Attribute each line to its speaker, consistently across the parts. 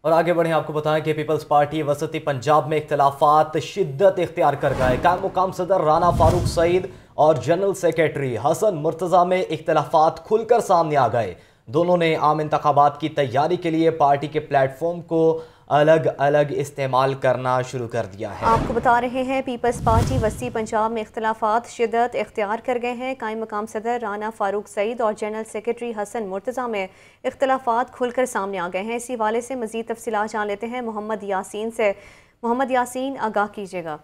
Speaker 1: اور آگے بڑھیں، آپ کو بتائیں کہ پیپلز پارٹی وسطی پنجاب میں اختلافات شدت اختیار کر گئے۔ قائم مقام صدر رانا فاروق سعید اور جنرل سیکریٹری حسن مرتضیٰ میں اختلافات کھل کر سامنے آ گئے۔ دونوں نے عام انتخابات کی تیاری کے لیے پارٹی کے پلیٹ فارم کو الگ الگ استعمال کرنا شروع کر دیا ہے۔
Speaker 2: آپ کو بتا رہے ہیں پیپلز پارٹی وسطی پنجاب میں اختلافات شدت اختیار کر گئے ہیں۔ قائم مقام صدر رانا فاروق سعید اور جنرل سیکریٹری حسن مرتضیٰ میں اختلافات کھل کر سامنے آ گئے ہیں۔ اسی حوالے سے مزید تفصیلات جان لیتے ہیں محمد یاسین سے۔ محمد یاسین، آگاہ کیجیے گا۔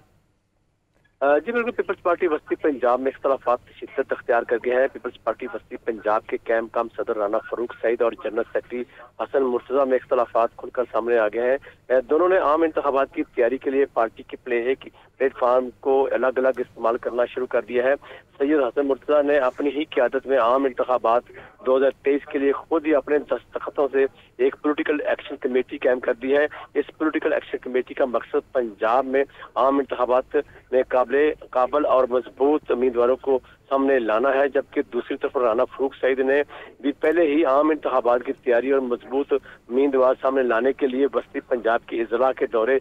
Speaker 3: جی بالکل، پیپلز پارٹی وسطی پنجاب میں اختلافات شدت اختیار کر گئے ہیں۔ پیپلز پارٹی وسطی پنجاب کے قائم مقام صدر رانا فاروق سعید اور جنرل سیکرٹری حسن مرتضیٰ میں اختلافات کھل کر سامنے آ گئے ہیں۔ دونوں نے عام انتخابات کی تیاری کے لیے پارٹی کے پلیٹ فارم کو الگ الگ استعمال کرنا شروع کر دیا ہے۔ سید حسن مرتضیٰ نے اپنی ہی قیادت میں عام انتخابات 2023 کے لیے خود ہی اپنے دستخطوں سے ایک پولیٹیکل ایکشن کمیٹی قائم کر دی ہے۔ اس پولیٹیکل ایکشن کمیٹی کا مقصد پنجاب میں عام انتخابات میں قابل اور مضبوط امیدواروں کو سامنے لانا ہے، جبکہ دوسری طرف رانا فاروق سعید نے بھی پہلے ہی عام انتخابات کی تیاری اور مضبوط امیدوار سامنے لانے کے لیے وسطی پنجاب کے اضلاع کے دورے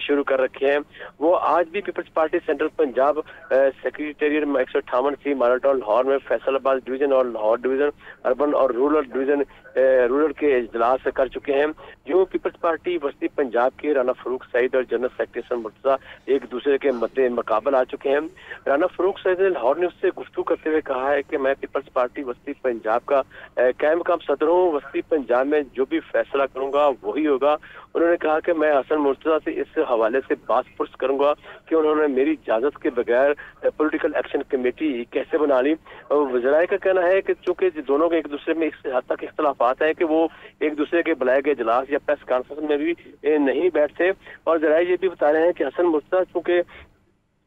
Speaker 3: شروع کر رکھے ہیں۔ وہ آج بھی Peoples Party central Punjab secretariat 158 C Model Town Lahore میں فیصل آباد ڈویژن اور لاہور ڈویژن اربن اور رورل کے اجلاس کر چکے ہیں۔ یوں پیپلز پارٹی وسطی پنجاب کے رانا فاروق سعید اور جنرل سیکرٹری حسن مرتضیٰ ایک دوسرے کے مد مقابل آ چکے ہیں۔ رانا فاروق سعید نے لاہور نیوز سے گفتگو کرتے ہوئے کہا ہے کہ میں پیپلز پارٹی وسطی پنجاب کا قائم مقام صدر ہوں، وسطی پنجاب میں جو بھی فیصلہ کروں گا وہی ہوگا۔ انہوں نے کہا کہ میں حسن مرتضیٰ سے اس حوالے سے بات پرس کروں گا کہ انہوں نے میری اجازت کے بغیر پولیٹیکل ایکشن کمیٹی کیسے بنا لی۔ وزرائے کا کہنا ہے کہ چونکہ دونوں کے ایک دوسرے میں اس حد تک اختلافات ہیں کہ وہ ایک دوسرے کے بلائے گئے اجلاس یا پریس کانفرنس میں بھی نہیں بیٹھتے، اور ذرائع یہ بھی بتا رہے ہیں کہ حسن مرتضیٰ چونکہ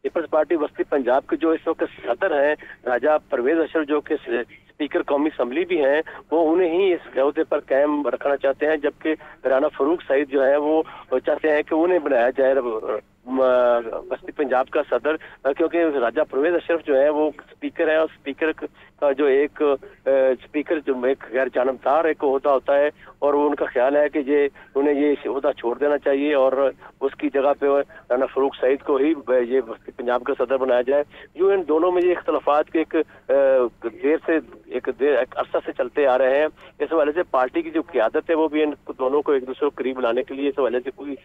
Speaker 3: پیپلز پارٹی وسطی پنجاب کے جو اس وقت صدر ہیں راجہ پرویز اشرف، جو کہ اسپیکر قومی اسمبلی بھی ہیں، وہ انہیں ہی اس عہدے پر قائم رکھنا چاہتے ہیں، جبکہ رانا فاروق سعید جو ہے وہ چاہتے ہیں کہ انہیں بنایا جائے وسطی پنجاب کا صدر، کیونکہ راجہ پرویز اشرف جو ہے وہ اسپیکر ہے، اور اسپیکر کا جو ایک غیر جانبدار ایک عہدہ ہوتا ہے، اور وہ ان کا خیال ہے کہ انہیں یہ عہدہ چھوڑ دینا چاہیے اور اس کی جگہ پہ رانا فاروق سعید کو ہی یہ وسطی پنجاب کا صدر بنایا جائے۔ یوں ان دونوں میں یہ اختلافات کے ایک عرصہ سے چلتے آ رہے ہیں۔ اس حوالے سے پارٹی کی جو قیادت ہے وہ بھی ان دونوں کو ایک دوسرے کو قریب لانے کے لیے اس حوالے سے کوئی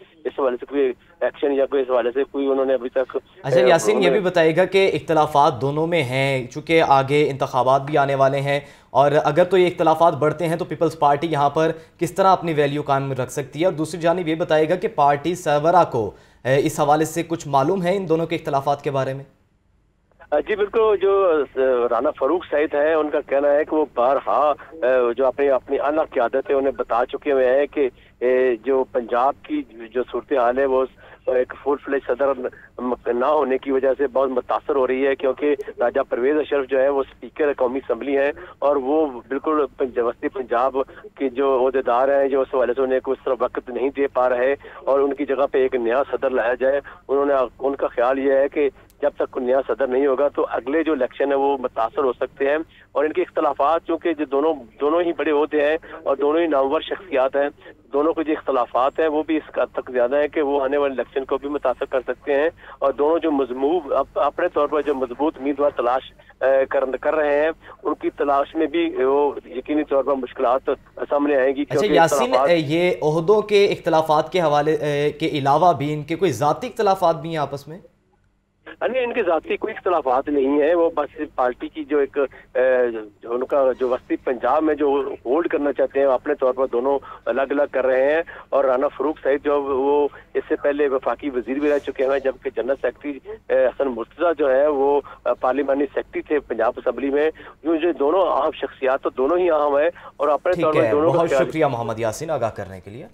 Speaker 3: ایکشن یا کوئی اس حوالے سے کوئی انہوں نے ابھی تک۔
Speaker 1: اچھا یاسین، یہ بھی بتائیے گا کہ اختلافات دونوں میں ہیں، چونکہ آگے انتخابات بھی آنے والے ہیں، اور اگر تو یہ اختلافات بڑھتے ہیں تو پیپلز پارٹی یہاں پر کس طرح اپنی ویلیو قائم رکھ سکتی ہے، اور دوسری جانب یہ بتائیے گا کہ پارٹی سربراہ کو اس حوالے سے کچھ معلوم ہے ان دونوں کے اختلافات کے بارے میں؟
Speaker 3: جی بالکل، جو رانا فاروق سعید ہیں ان کا کہنا ہے کہ وہ بارہا جو اپنی اعلیٰ قیادت ہے انہیں بتا چکے ہوئے ہیں کہ جو پنجاب کی جو صورتحال ہے وہ ایک فل فلیج صدر نہ ہونے کی وجہ سے بہت متاثر ہو رہی ہے، کیونکہ راجہ پرویز اشرف جو ہے وہ اسپیکر قومی اسمبلی ہیں، اور وہ بالکل وسطی پنجاب کے جو عہدیدار ہیں جو اس حوالے سے انہیں اس طرح وقت نہیں دے پا رہے، اور ان کی جگہ پہ ایک نیا صدر لایا جائے۔ ان کا خیال یہ ہے کہ جب تک کوئی نیا صدر نہیں ہوگا تو اگلے جو الیکشن ہے وہ متاثر ہو سکتے ہیں، اور ان کے اختلافات چونکہ جو دونوں ہی بڑے عہدے ہیں اور دونوں ہی نامور شخصیات ہیں، دونوں کے جو اختلافات ہیں وہ بھی اس حد تک زیادہ ہیں کہ وہ آنے والے الیکشن کو بھی متاثر کر سکتے ہیں، اور دونوں جو اپنے طور پر جو مضبوط امیدوار تلاش کر رہے ہیں ان کی تلاش میں بھی وہ یقینی طور پر مشکلات سامنے آئیں گی۔
Speaker 1: اچھا یاسین، یہ عہدوں کے اختلافات کے حوالے کے علاوہ بھی ان کے کوئی ذاتی اختلافات بھی ہیں آپس میں؟
Speaker 3: نہیں، ان کے ذاتی کوئی اختلافات نہیں ہیں، وہ بس پارٹی کی جو ایک ان کا جو وسطی پنجاب میں جو ہولڈ کرنا چاہتے ہیں اپنے طور پر دونوں الگ الگ کر رہے ہیں، اور رانا فاروق سعید جو وہ اس سے پہلے وفاقی وزیر بھی رہ چکے ہیں، جبکہ جنرل سیکرٹری حسن مرتضیٰ جو ہے وہ پارلیمانی سیکرٹری تھے پنجاب اسمبلی میں۔ جو دونوں اہم شخصیات تو دونوں ہی اہم ہیں، اور اپنے طور پر دونوں۔
Speaker 1: بہت شکریہ محمد یاسین آگاہ کرنے کے لیے۔